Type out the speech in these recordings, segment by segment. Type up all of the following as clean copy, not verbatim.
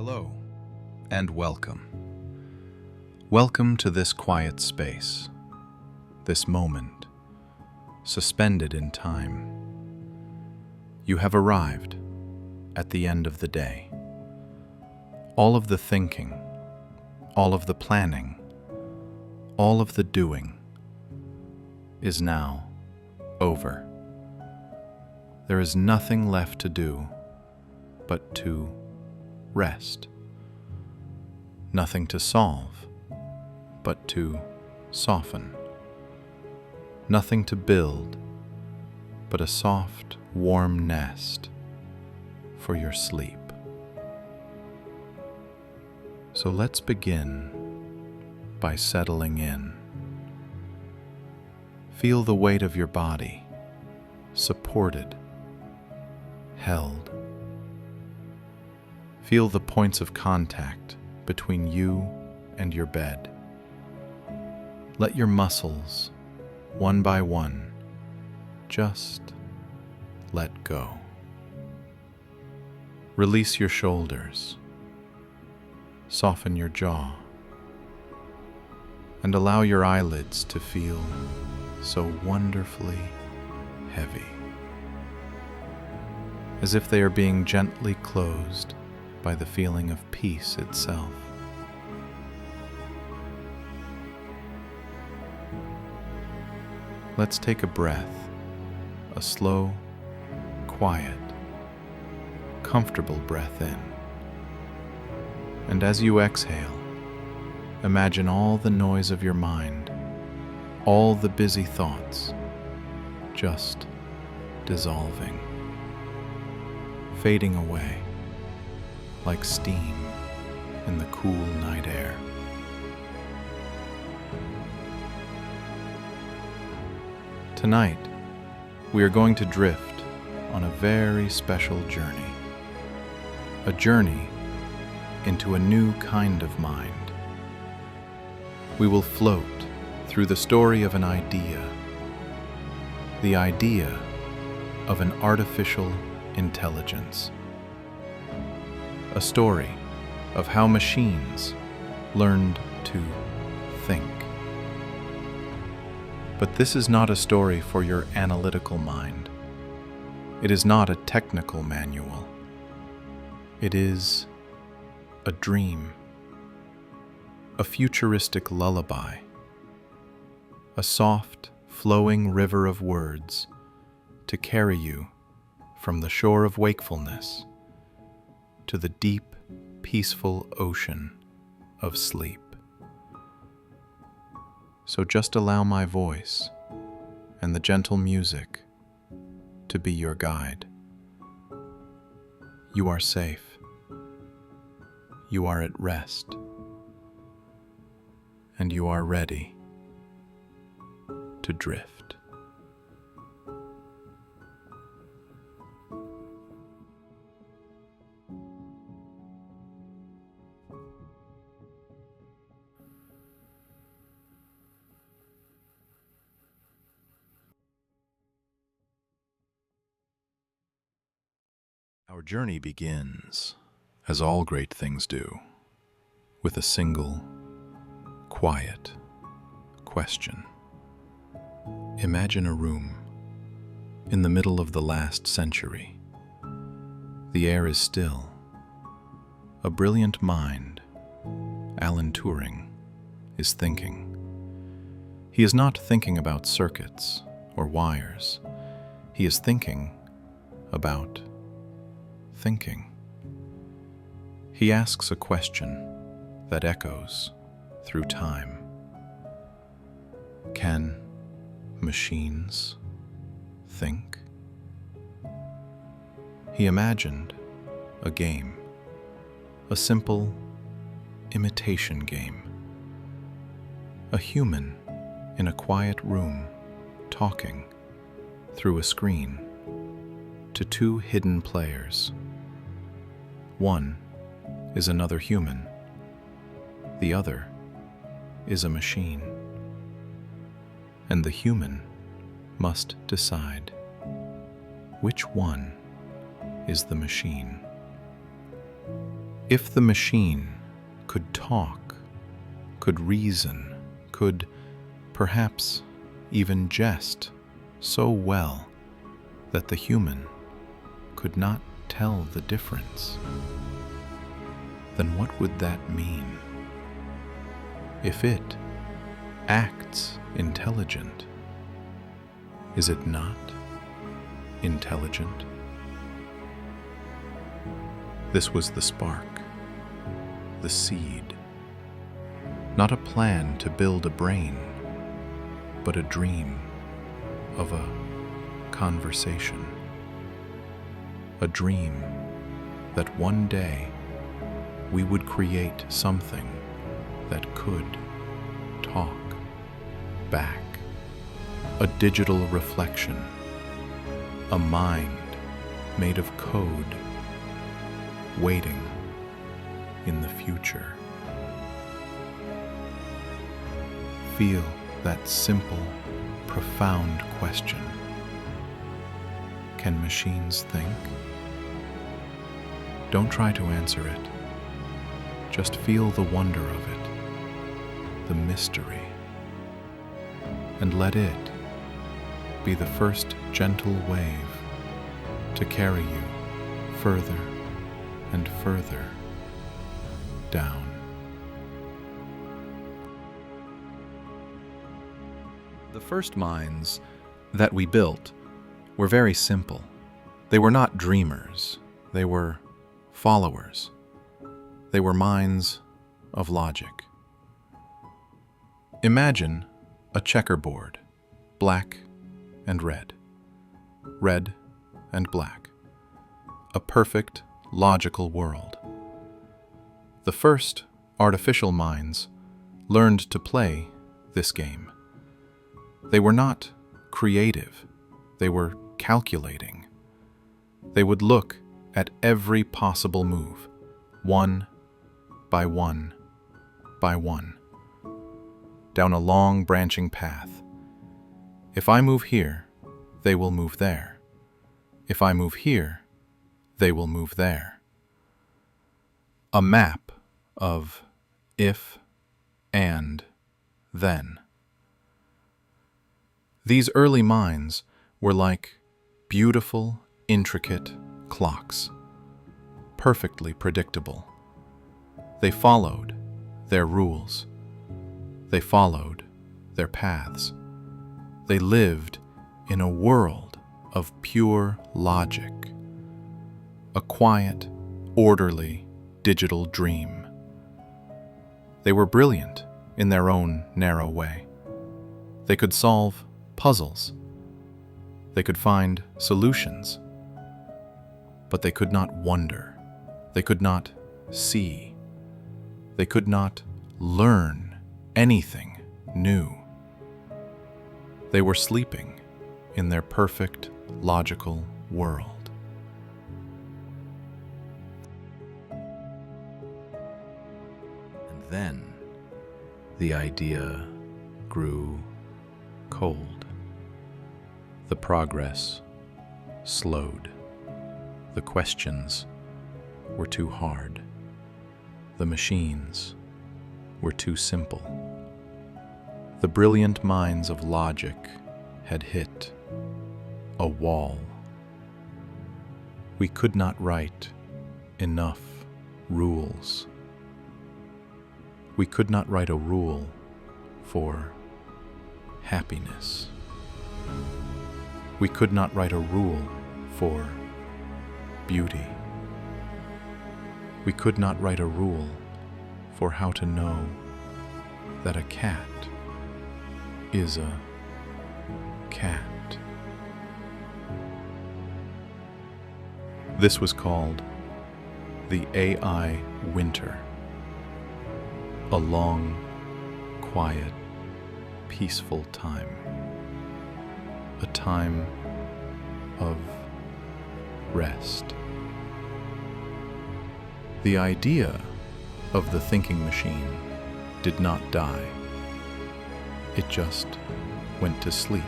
Hello, and welcome. Welcome to this quiet space, this moment, suspended in time. You have arrived at the end of the day. All of the thinking, all of the planning, all of the doing is now over. There is nothing left to do but to rest. Nothing to solve but to soften. Nothing to build but a soft, warm nest for your sleep. So let's begin by settling in. Feel the weight of your body, supported, held. Feel the points of contact between you and your bed. Let your muscles, one by one, just let go. Release your shoulders, soften your jaw, and allow your eyelids to feel so wonderfully heavy, as if they are being gently closed by the feeling of peace itself. Let's take a breath, a slow, quiet, comfortable breath in. And as you exhale, imagine all the noise of your mind, all the busy thoughts, just dissolving, fading away like steam in the cool night air. Tonight, we are going to drift on a very special journey. A journey into a new kind of mind. We will float through the story of an idea, the idea of an artificial intelligence. A story of how machines learned to think. But this is not a story for your analytical mind. It is not a technical manual. It is a dream, a futuristic lullaby, a soft, flowing river of words to carry you from the shore of wakefulness to the deep, peaceful ocean of sleep. So just allow my voice and the gentle music to be your guide. You are safe. You are at rest. And you are ready to drift. Our journey begins, as all great things do, with a single, quiet question. Imagine a room in the middle of the last century. The air is still. A brilliant mind, Alan Turing, is thinking. He is not thinking about circuits or wires. He is thinking about thinking. He asks a question that echoes through time. Can machines think? He imagined a game, a simple imitation game. A human in a quiet room talking through a screen to two hidden players. One is another human. The other is a machine. And the human must decide which one is the machine. If the machine could talk, could reason, could perhaps even jest so well that the human could not tell the difference, then what would that mean? If it acts intelligent, is it not intelligent? This was the spark, the seed, not a plan to build a brain, but a dream of a conversation, a dream that one day we would create something that could talk back, a digital reflection, a mind made of code, waiting in the future. Feel that simple, profound question. Can machines think? Don't try to answer it. Just feel the wonder of it, the mystery, and let it be the first gentle wave to carry you further and further down. The first minds that we built were very simple. They were not dreamers. They were followers. They were minds of logic. Imagine a checkerboard, black and red, red and black, a perfect, logical world. The first artificial minds learned to play this game. They were not creative. They were calculating. They would look at every possible move, one by one by one, down a long branching path. If I move here, they will move there. If I move here, they will move there. A map of if, and, then. These early minds were like beautiful, intricate clocks, perfectly predictable. They followed their rules. They followed their paths. They lived in a world of pure logic, a quiet, orderly, digital dream. They were brilliant in their own narrow way. They could solve puzzles. They could find solutions. But they could not wonder. They could not see. They could not learn anything new. They were sleeping in their perfect, logical world. And then the idea grew cold. The progress slowed. The questions were too hard. The machines were too simple. The brilliant minds of logic had hit a wall. We could not write enough rules. We could not write a rule for happiness. We could not write a rule for beauty. We could not write a rule for how to know that a cat is a cat. This was called the AI winter, a long, quiet, peaceful time, a time of rest. The idea of the thinking machine did not die. It just went to sleep.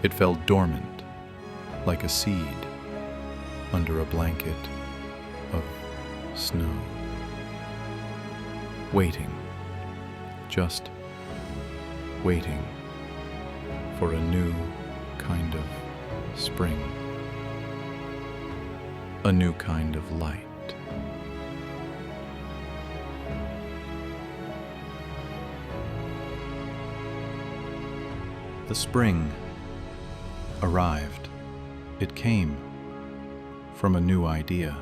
It fell dormant, like a seed under a blanket of snow. Waiting, just waiting for a new kind of spring, a new kind of light. The spring arrived. It came from a new idea,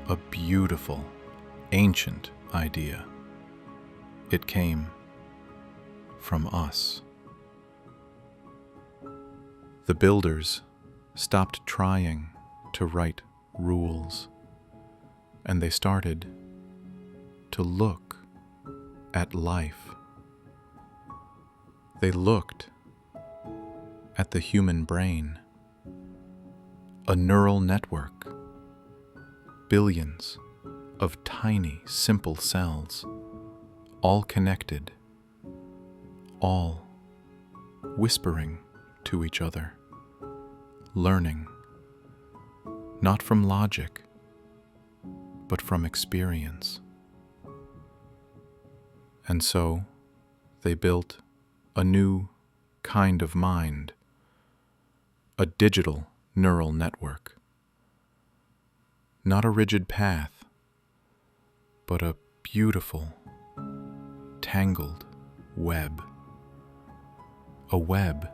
a beautiful, ancient idea. It came from us. The builders stopped trying to write rules, and they started to look at life. They looked at the human brain, a neural network, billions of tiny, simple cells, all connected, all whispering to each other, learning, not from logic, but from experience. And so they built a new kind of mind, a digital neural network. Not a rigid path, but a beautiful, tangled web. A web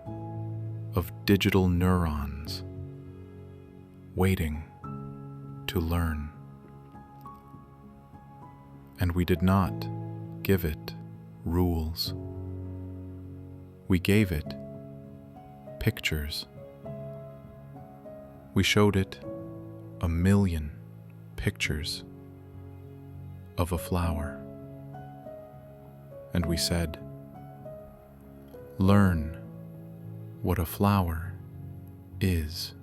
of digital neurons waiting to learn. And we did not give it rules. We gave it pictures. We showed it 1,000,000 pictures of a flower. And we said, learn what a flower is.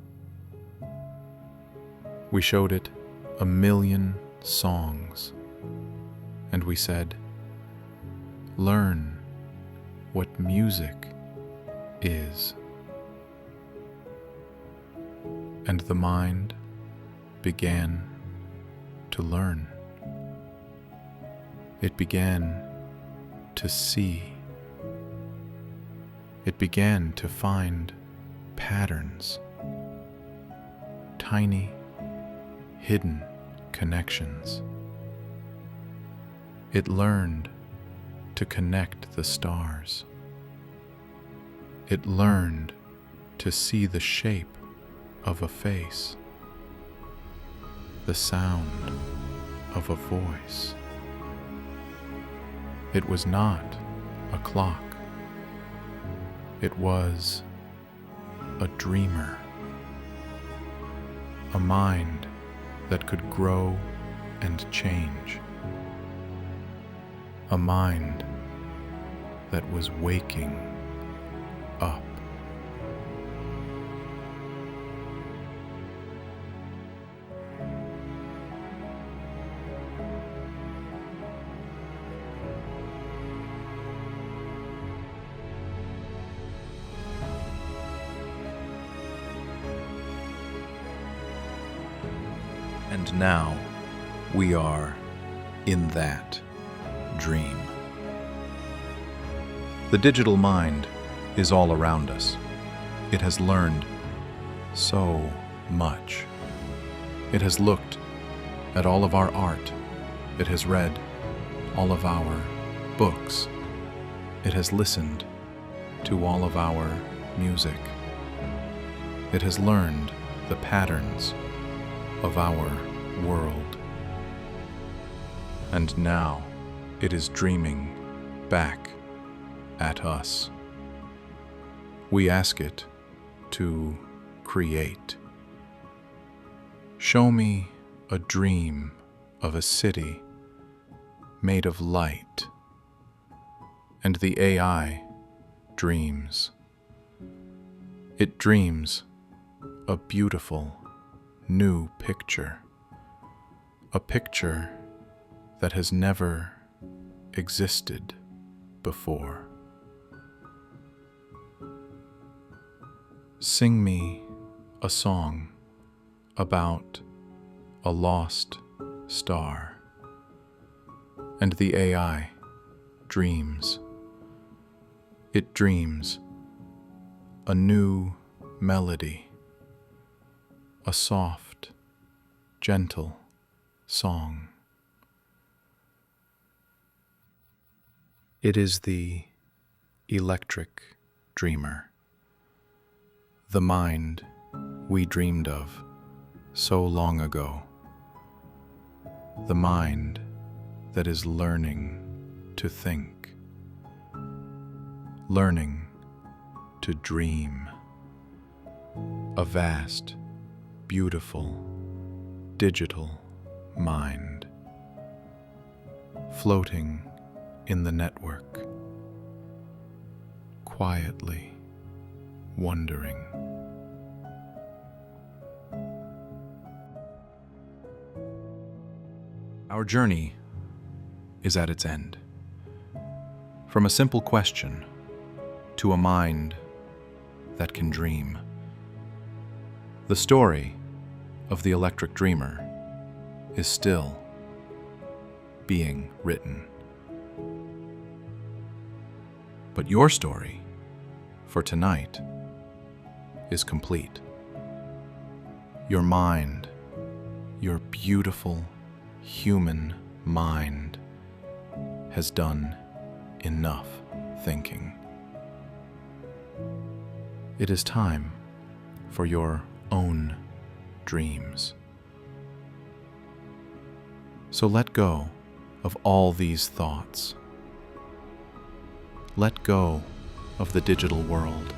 We showed it 1,000,000 songs. And we said, learn what music is. And the mind began to learn. It began to see. It began to find patterns, tiny, hidden connections. It learned to connect the stars. It learned to see the shape of a face, the sound of a voice. It was not a clock. It was a dreamer, a mind that could grow and change, a mind that was waking up. And now we are in that dream. The digital mind is all around us. It has learned so much. It has looked at all of our art. It has read all of our books. It has listened to all of our music. It has learned the patterns of our world. And now it is dreaming back at us. We ask it to create. Show me a dream of a city made of light. And the AI dreams. It dreams a beautiful new picture, a picture that has never existed before. Sing me a song about a lost star. And the AI dreams. It dreams a new melody, a soft, gentle song. It is the electric dreamer, the mind we dreamed of so long ago, the mind that is learning to think, learning to dream, a vast, beautiful, digital mind, floating in the network, quietly wondering. Our journey is at its end. From a simple question to a mind that can dream. The story of the electric dreamer is still being written. But your story for tonight is complete. Your mind, your beautiful human mind, has done enough thinking. It is time for your own dreams. So let go of all these thoughts. Let go of the digital world.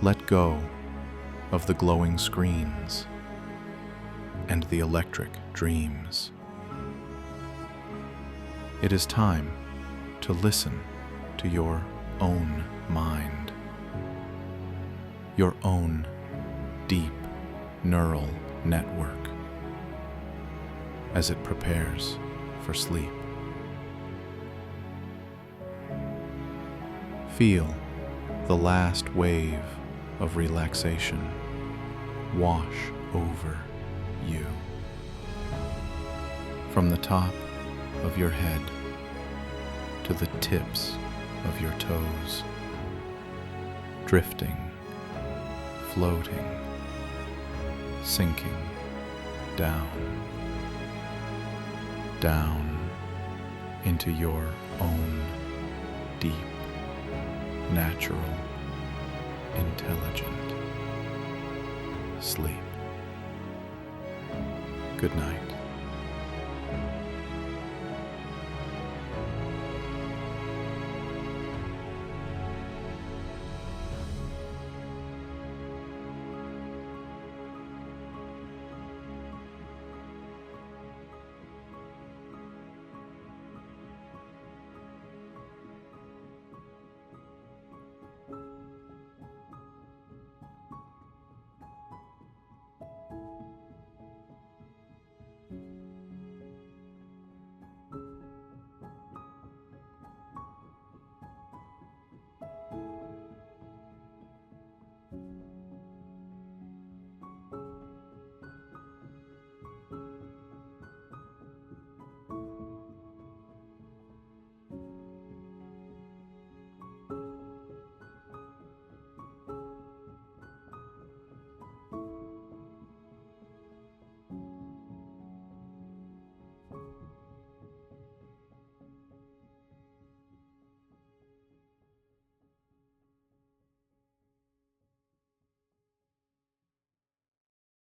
Let go of the glowing screens and the electric dreams. It is time to listen to your own mind, your own deep neural network as it prepares for sleep. Feel the last wave of relaxation wash over you. From the top of your head to the tips of your toes, drifting, floating, sinking down, down into your own deep, natural, intelligent sleep. Good night.